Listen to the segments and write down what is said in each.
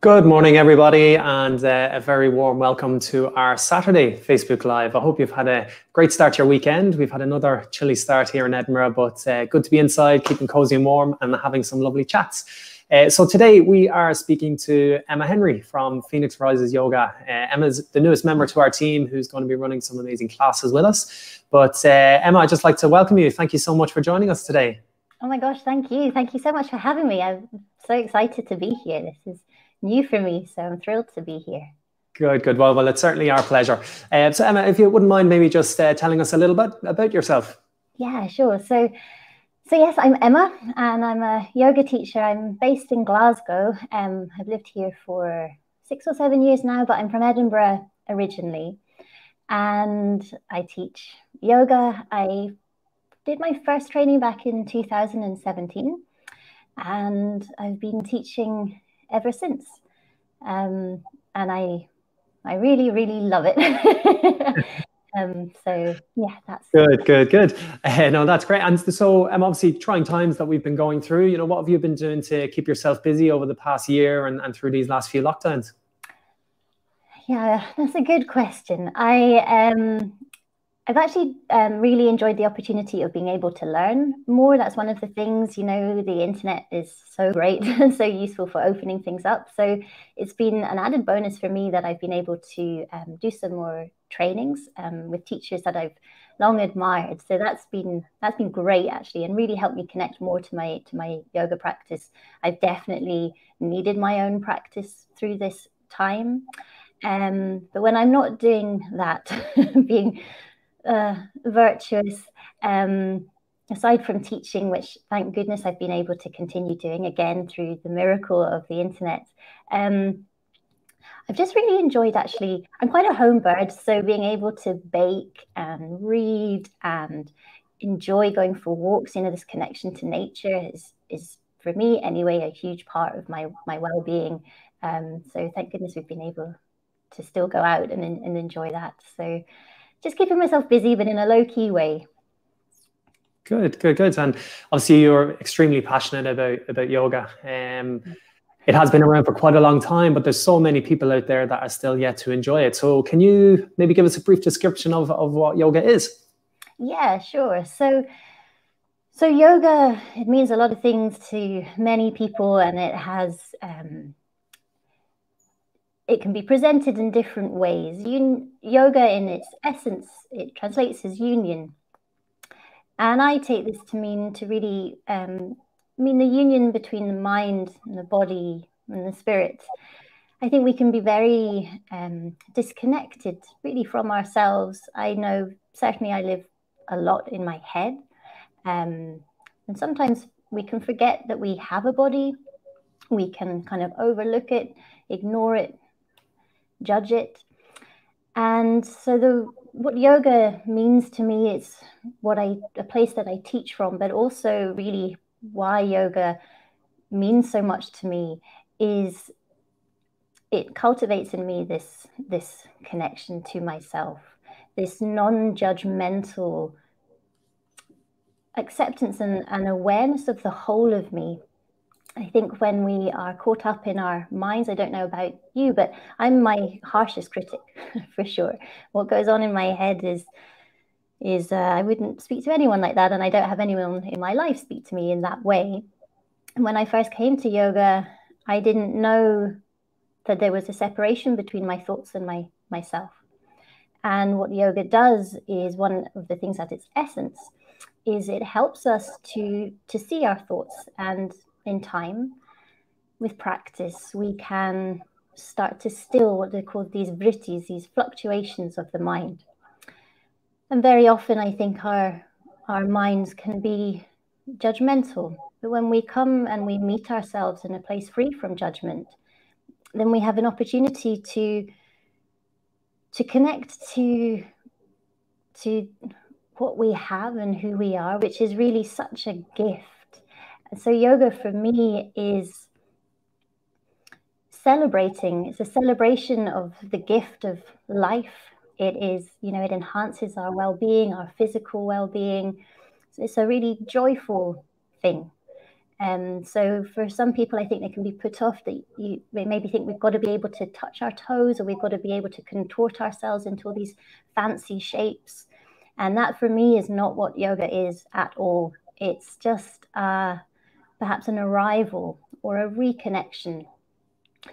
Good morning, everybody, and a very warm welcome to our Saturday Facebook Live. I hope you've had a great start to your weekend. We've had another chilly start here in Edinburgh, but good to be inside, keeping cozy and warm, and having some lovely chats. So today we are speaking to Emma Henry from Phoenix Rises Yoga. Emma's the newest member to our team who's going to be running some amazing classes with us. But Emma, I'd just like to welcome you. Thank you so much for joining us today. Oh my gosh, thank you. Thank you so much for having me. I'm so excited to be here. This is new for me, so I'm thrilled to be here. Good. Well, it's certainly our pleasure. So Emma, if you wouldn't mind maybe just telling us a little bit about yourself. Yeah, sure. So yes, I'm Emma, and I'm a yoga teacher. I'm based in Glasgow. I've lived here for 6 or 7 years now, but I'm from Edinburgh originally, and I teach yoga. I did my first training back in 2017, and I've been teaching ever since. And I really, really love it. So yeah, that's good. No, that's great. And so obviously trying times that we've been going through, what have you been doing to keep yourself busy over the past year and through these last few lockdowns? Yeah, that's a good question. I've actually really enjoyed the opportunity of being able to learn more. That's one of the things, the internet is so great and so useful for opening things up. So it's been an added bonus for me that I've been able to do some more trainings with teachers that I've long admired. So that's been great actually, and really helped me connect more to my yoga practice. I've definitely needed my own practice through this time. But when I'm not doing that, being virtuous, aside from teaching, which thank goodness I've been able to continue doing again through the miracle of the internet, I've just really enjoyed actually. I'm quite a home bird, so being able to bake and read and enjoy going for walks, this connection to nature is for me anyway a huge part of my well-being. So thank goodness we've been able to still go out and enjoy that. So just keeping myself busy, but in a low-key way. Good. And obviously you're extremely passionate about yoga. It has been around for quite a long time, but there's so many people out there that are still yet to enjoy it. So can you maybe give us a brief description of what yoga is? Yeah, sure. So yoga, it means a lot of things to many people, and it has it can be presented in different ways. Yoga in its essence, it translates as union. And I take this to mean really mean the union between the mind and the body and the spirit. I think we can be very disconnected really from ourselves. I know certainly I live a lot in my head. And sometimes we can forget that we have a body. We can kind of overlook it, ignore it, judge it. And so what yoga means to me, it's a place that I teach from, but also really why yoga means so much to me is it cultivates in me this connection to myself, this non-judgmental acceptance and awareness of the whole of me. I think when we are caught up in our minds, I don't know about you, but I'm my harshest critic for sure. What goes on in my head is I wouldn't speak to anyone like that, and I don't have anyone in my life speak to me in that way. And when I first came to yoga, I didn't know that there was a separation between my thoughts and myself. And what yoga does is, one of the things at its essence is it helps us to see our thoughts, and in time, with practice, we can start to still what they call these vrittis, these fluctuations of the mind. And very often I think our minds can be judgmental, but when we come and we meet ourselves in a place free from judgment, then we have an opportunity to connect to what we have and who we are, which is really such a gift. And so yoga for me is celebrating. It's a celebration of the gift of life. It is, it enhances our well-being, our physical well-being. So it's a really joyful thing. So for some people, I think they can be put off that they maybe think we've got to be able to touch our toes, or we've got to be able to contort ourselves into all these fancy shapes. And that for me is not what yoga is at all. It's just perhaps an arrival or a reconnection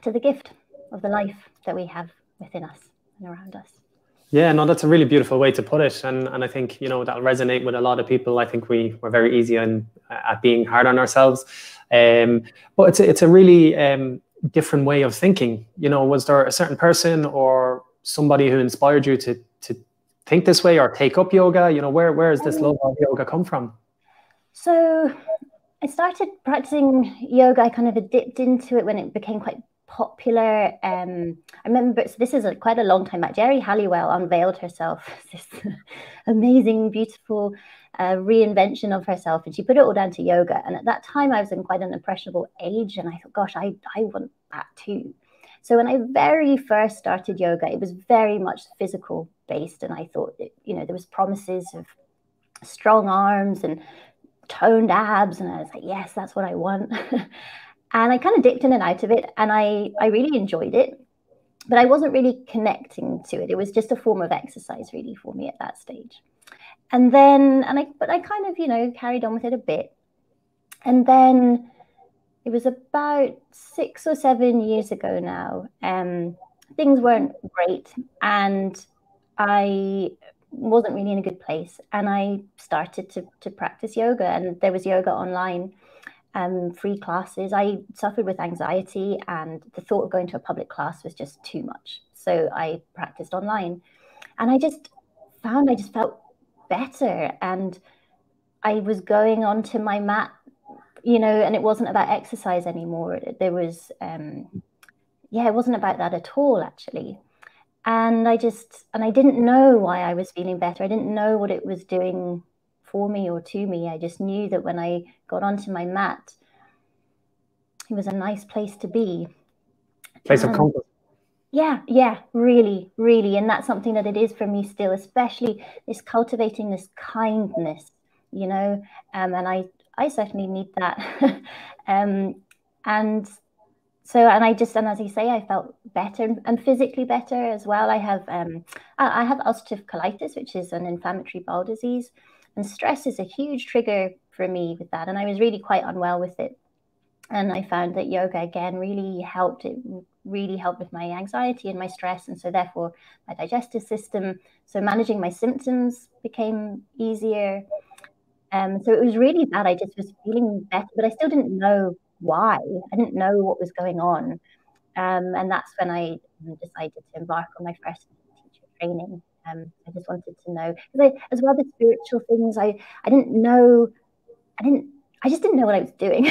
to the gift of the life that we have within us and around us. Yeah, no, that's a really beautiful way to put it. And I think, that'll resonate with a lot of people. I think we're very easy at being hard on ourselves. But it's a really different way of thinking. Was there a certain person or somebody who inspired you to think this way or take up yoga? Where does this love of yoga come from? So I started practicing yoga. I kind of dipped into it when it became quite popular. I remember, so this is quite a long time back, Jerry Halliwell unveiled herself, this amazing, beautiful reinvention of herself, and she put it all down to yoga. And at that time, I was in quite an impressionable age, and I thought, gosh, I want that too. So when I very first started yoga, it was very much physical based, and I thought, there was promises of strong arms and toned abs, and I was like, yes, that's what I want. And I kind of dipped in and out of it, and I really enjoyed it, but I wasn't really connecting to it. It was just a form of exercise really for me at that stage. And then, but I kind of, carried on with it a bit. And then it was about 6 or 7 years ago now. Things weren't great, and I wasn't really in a good place. And I started to practice yoga, and there was yoga online. Free classes. I suffered with anxiety, and the thought of going to a public class was just too much. So I practiced online, and I just felt better, and I was going onto my mat, and it wasn't about exercise anymore. There was, it wasn't about that at all, actually. And I didn't know why I was feeling better. I didn't know what it was doing for me or to me. I just knew that when I got onto my mat, it was a nice place to be. Place of comfort. Yeah, really, really. And that's something that it is for me still, especially this cultivating this kindness, and I certainly need that. And as you say, I felt better and physically better as well. I have ulcerative colitis, which is an inflammatory bowel disease. And stress is a huge trigger for me with that. And I was really quite unwell with it. And I found that yoga, again, really helped. It really helped with my anxiety and my stress. And so therefore, my digestive system. So managing my symptoms became easier. So it was really that I just was feeling better, but I still didn't know why. I didn't know what was going on. And that's when I decided to embark on my first teacher training. I just wanted to know, as well, the spiritual things, I just didn't know what I was doing.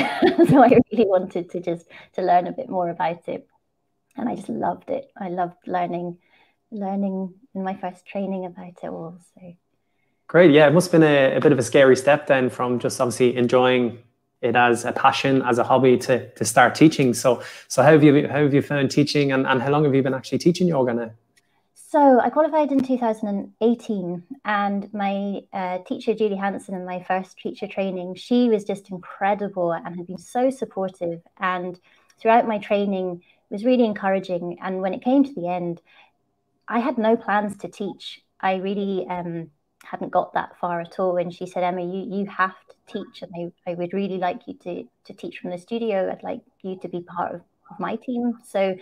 So I really wanted to learn a bit more about it. And I just loved it. I loved learning in my first training about it all. So great. Yeah, it must have been a bit of a scary step then, from just obviously enjoying it as a passion, as a hobby, to start teaching. So how have you found teaching, and how long have you been actually teaching yoga now? So I qualified in 2018, and my teacher, Julie Hansen, in my first teacher training, she was just incredible and had been so supportive. And throughout my training, it was really encouraging. And when it came to the end, I had no plans to teach. I really hadn't got that far at all. And she said, Emma, you have to teach, and I would really like you to teach from the studio. I'd like you to be part of my team. So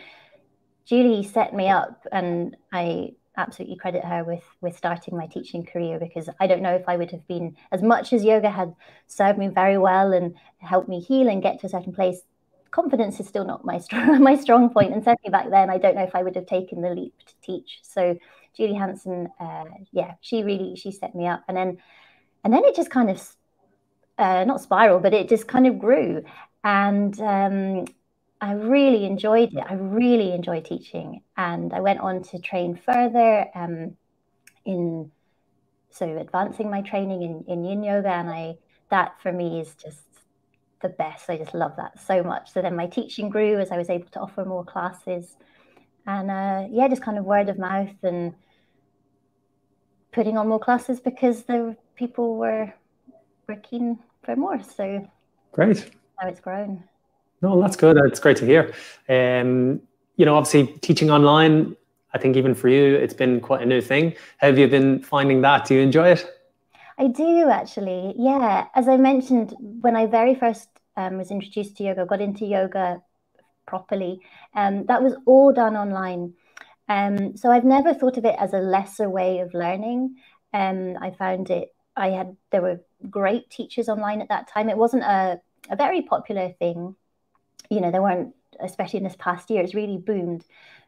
Julie set me up, and I absolutely credit her with starting my teaching career, because I don't know if I would have been, as much as yoga had served me very well and helped me heal and get to a certain place, confidence is still not my strong point. And certainly back then, I don't know if I would have taken the leap to teach. So Julie Hansen, she set me up, and then it just kind of not spiral, but it just kind of grew. And I really enjoyed it. I really enjoyed teaching, and I went on to train further in advancing my training in Yin Yoga, and that for me is just the best. I just love that so much. So then my teaching grew as I was able to offer more classes, and just kind of word of mouth and putting on more classes because the people were keen for more. So great. how it's grown. No, that's good. It's great to hear. Obviously teaching online, I think even for you, it's been quite a new thing. How have you been finding that? Do you enjoy it? I do actually. Yeah. As I mentioned, when I very first was introduced to yoga, got into yoga properly, that was all done online. So I've never thought of it as a lesser way of learning. I found there were great teachers online at that time. It wasn't a very popular thing. There weren't, especially in this past year, it's really boomed.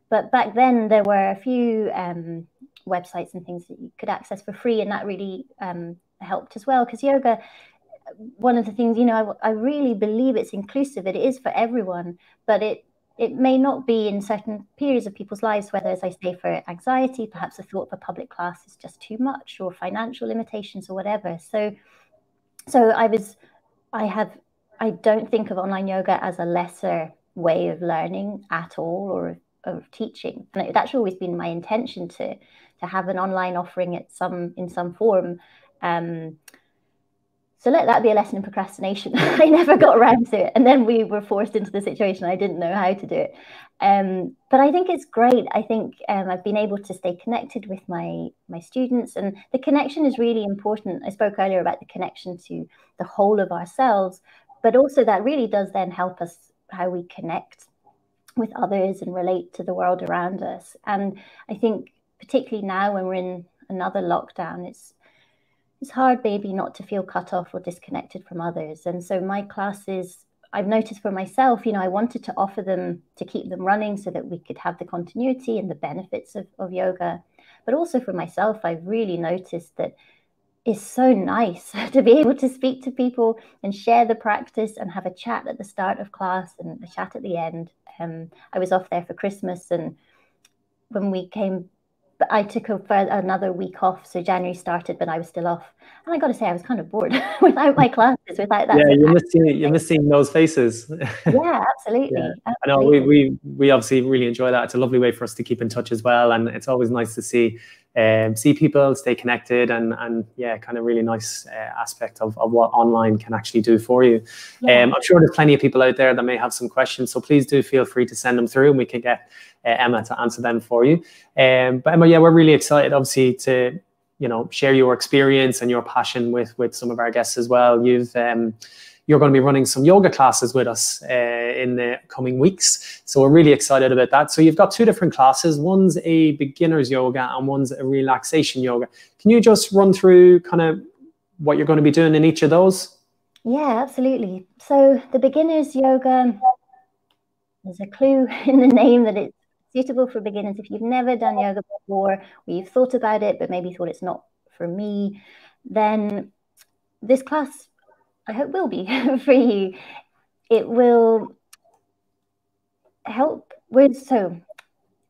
But back then there were a few websites and things that you could access for free, and that really helped as well. Because yoga, one of the things, I really believe it's inclusive. It is for everyone, but it may not be in certain periods of people's lives, whether, as I say, for anxiety, perhaps the thought of a public class is just too much, or financial limitations or whatever. So I don't think of online yoga as a lesser way of learning at all, or of teaching. And that's always been my intention, to have an online offering in some form. So let that be a lesson in procrastination. I never got around to it. And then we were forced into the situation. I didn't know how to do it. But I think it's great. I think I've been able to stay connected with my students, and the connection is really important. I spoke earlier about the connection to the whole of ourselves, but also that really does then help us how we connect with others and relate to the world around us. And I think particularly now when we're in another lockdown, it's hard maybe not to feel cut off or disconnected from others. And so my classes, I've noticed for myself, I wanted to offer them, to keep them running so that we could have the continuity and the benefits of yoga. But also for myself, I've really noticed that it's so nice to be able to speak to people and share the practice and have a chat at the start of class and a chat at the end. I was off there for Christmas, and when we came, I took another week off. So January started, but I was still off. And I got to say, I was kind of bored without my classes, without that. Yeah, you're missing those faces. Yeah, absolutely. Yeah. Absolutely. I know we obviously really enjoy that. It's a lovely way for us to keep in touch as well. And it's always nice to see people, stay connected, and yeah, kind of really nice aspect of what online can actually do for you. Yeah. I'm sure there's plenty of people out there that may have some questions, so please do feel free to send them through, and we can get Emma to answer them for you. But Emma, yeah, we're really excited, obviously, to share your experience and your passion with some of our guests as well. You're going to be running some yoga classes with us in the coming weeks. So we're really excited about that. So you've got two different classes. One's a beginner's yoga and one's a relaxation yoga. Can you just run through kind of what you're going to be doing in each of those? Yeah, absolutely. So the beginner's yoga, there's a clue in the name that it's suitable for beginners. If you've never done yoga before, or you've thought about it, but maybe thought it's not for me, then this class, I hope, will be for you. It will help with, so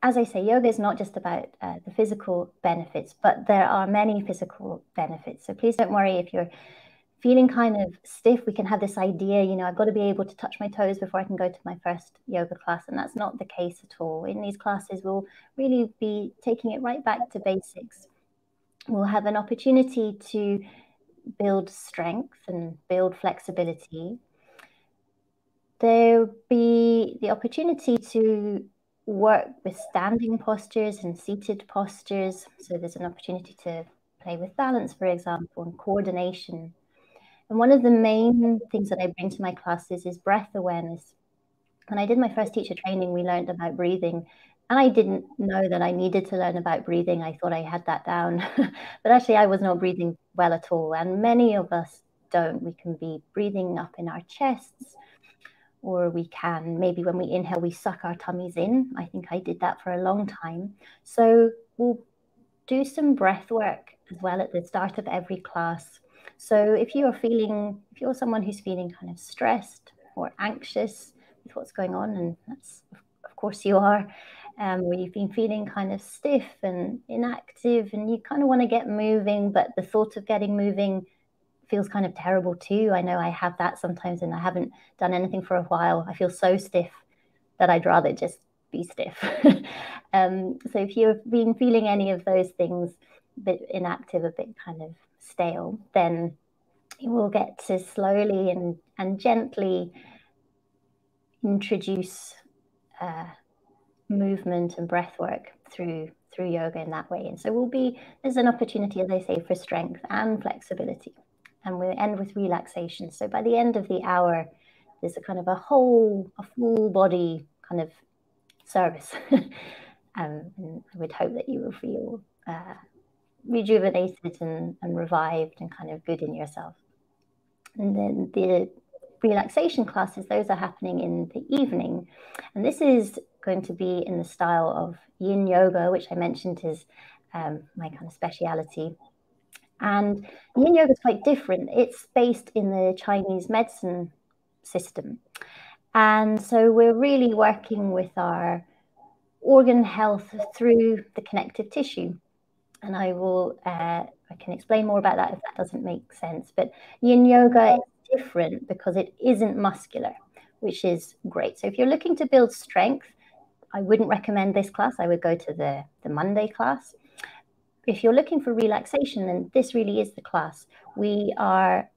as I say, yoga is not just about the physical benefits, but there are many physical benefits. So please don't worry if you're feeling kind of stiff. We can have this idea, I've got to be able to touch my toes before I can go to my first yoga class. And that's not the case at all. In these classes, we'll really be taking it right back to basics. We'll have an opportunity to build strength and build flexibility. There'll be the opportunity to work with standing postures and seated postures. So there's an opportunity to play with balance, for example, and coordination. And one of the main things that I bring to my classes is breath awareness. When I did my first teacher training, we learned about breathing. And I didn't know that I needed to learn about breathing. I thought I had that down. But actually, I was not breathing well at all. And many of us don't. We can be breathing up in our chests, or we can, maybe when we inhale, we suck our tummies in. I think I did that for a long time. So we'll do some breath work as well at the start of every class. So if you're someone who's feeling kind of stressed or anxious with what's going on, and that's, of course you are, where you've been feeling kind of stiff and inactive, and you kind of want to get moving, but the thought of getting moving feels kind of terrible too. I know I have that sometimes, and I haven't done anything for a while. I feel so stiff that I'd rather just be stiff. So if you've been feeling any of those things, a bit inactive, a bit kind of stale, then we'll get to slowly and gently introduce movement and breath work through yoga in that way. And so there's an opportunity, as I say, for strength and flexibility. And we'll end with relaxation. So by the end of the hour, there's a kind of a full body kind of service. And I would hope that you will feel rejuvenated and revived and kind of good in yourself. And then the relaxation classes, those are happening in the evening. And this is going to be in the style of yin yoga, which I mentioned is my kind of speciality. And yin yoga is quite different. It's based in the Chinese medicine system. And so we're really working with our organ health through the connective tissue. And I can explain more about that if that doesn't make sense. But yin yoga is different because it isn't muscular, which is great. So if you're looking to build strength, I wouldn't recommend this class. I would go to the Monday class. If you're looking for relaxation, then this really is the class. We are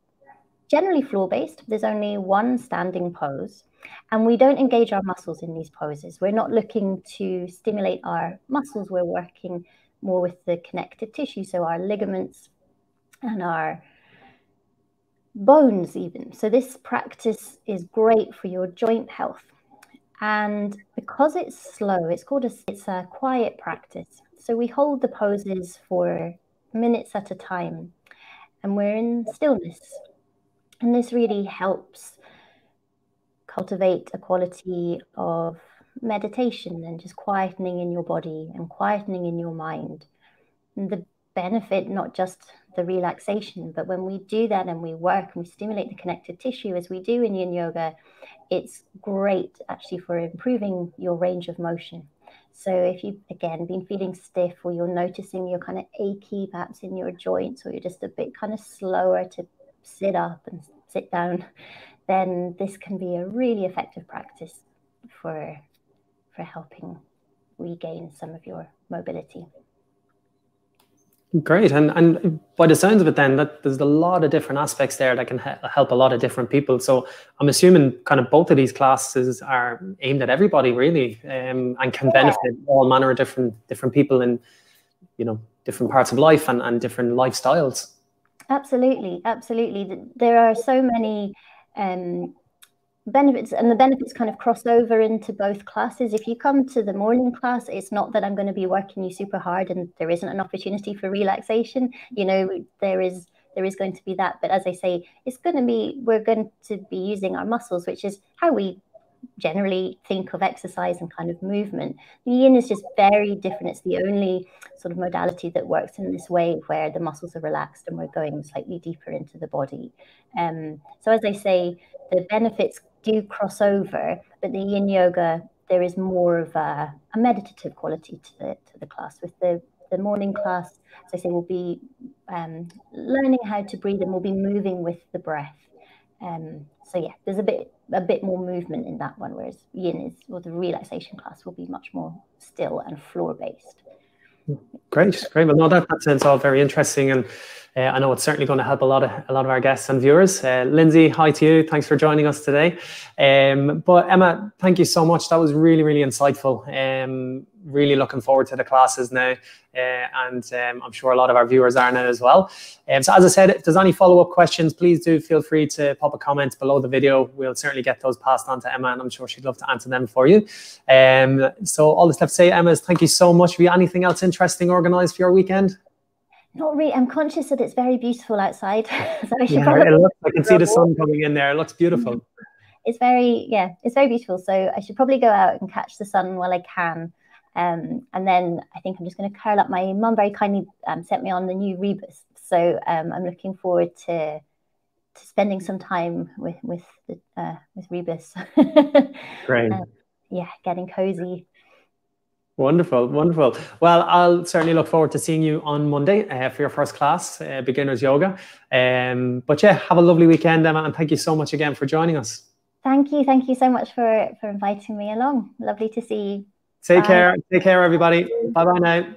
generally floor-based. There's only one standing pose, and we don't engage our muscles in these poses. We're not looking to stimulate our muscles. We're working more with the connective tissue, so our ligaments and our bones even. So this practice is great for your joint health. And because it's slow, it's a quiet practice. So we hold the poses for minutes at a time, and we're in stillness. And this really helps cultivate a quality of meditation and just quietening in your body and quietening in your mind. And the benefit, not just the relaxation, but when we do that and we work and we stimulate the connective tissue as we do in yin yoga, it's great actually for improving your range of motion. So if you've, again, been feeling stiff, or you're noticing you're kind of achy perhaps in your joints, or you're just a bit kind of slower to sit up and sit down, then this can be a really effective practice for helping regain some of your mobility. Great. And by the sounds of it then, that there's a lot of different aspects there that can help a lot of different people. So I'm assuming kind of both of these classes are aimed at everybody really, and can benefit all manner of different people in, you know, different parts of life and different lifestyles. Absolutely. There are so many benefits, and the benefits kind of cross over into both classes. If you come to the morning class, it's not that I'm going to be working you super hard and there isn't an opportunity for relaxation. You know, there is going to be that, but as I say, we're going to be using our muscles, which is how we generally think of exercise and kind of movement. The yin is just very different. It's the only sort of modality that works in this way, where the muscles are relaxed and we're going slightly deeper into the body. So as I say, the benefits do cross over, but the yin yoga, there is more of a meditative quality to the class. With the morning class, as I say, we'll be learning how to breathe, and we'll be moving with the breath. So yeah, there's a bit more movement in that one, whereas the relaxation class will be much more still and floor-based. Great. Well, no, that sounds all very interesting, and I know it's certainly going to help a lot of our guests and viewers. Lindsay, hi to you. Thanks for joining us today. But Emma, thank you so much. That was really, really insightful. Really looking forward to the classes now, and I'm sure a lot of our viewers are now as well. So as I said, if there's any follow-up questions, please do feel free to pop a comment below the video. We'll certainly get those passed on to Emma, and I'm sure she'd love to answer them for you. So all that's left to say, Emma, is thank you so much. Have you anything else interesting organised for your weekend? Not really. I'm conscious that it's very beautiful outside. So I can see the sun coming in there. It looks beautiful. It's very beautiful. So I should probably go out and catch the sun while I can. And then I think I'm just going to curl up. My mum very kindly sent me on the new rebus. So I'm looking forward to spending some time with rebus. Great. Getting cozy. Wonderful. Well, I'll certainly look forward to seeing you on Monday for your first class, beginners yoga. But yeah, have a lovely weekend, Emma, and thank you so much again for joining us. Thank you so much for inviting me along. Lovely to see you. Take care, everybody. Bye now.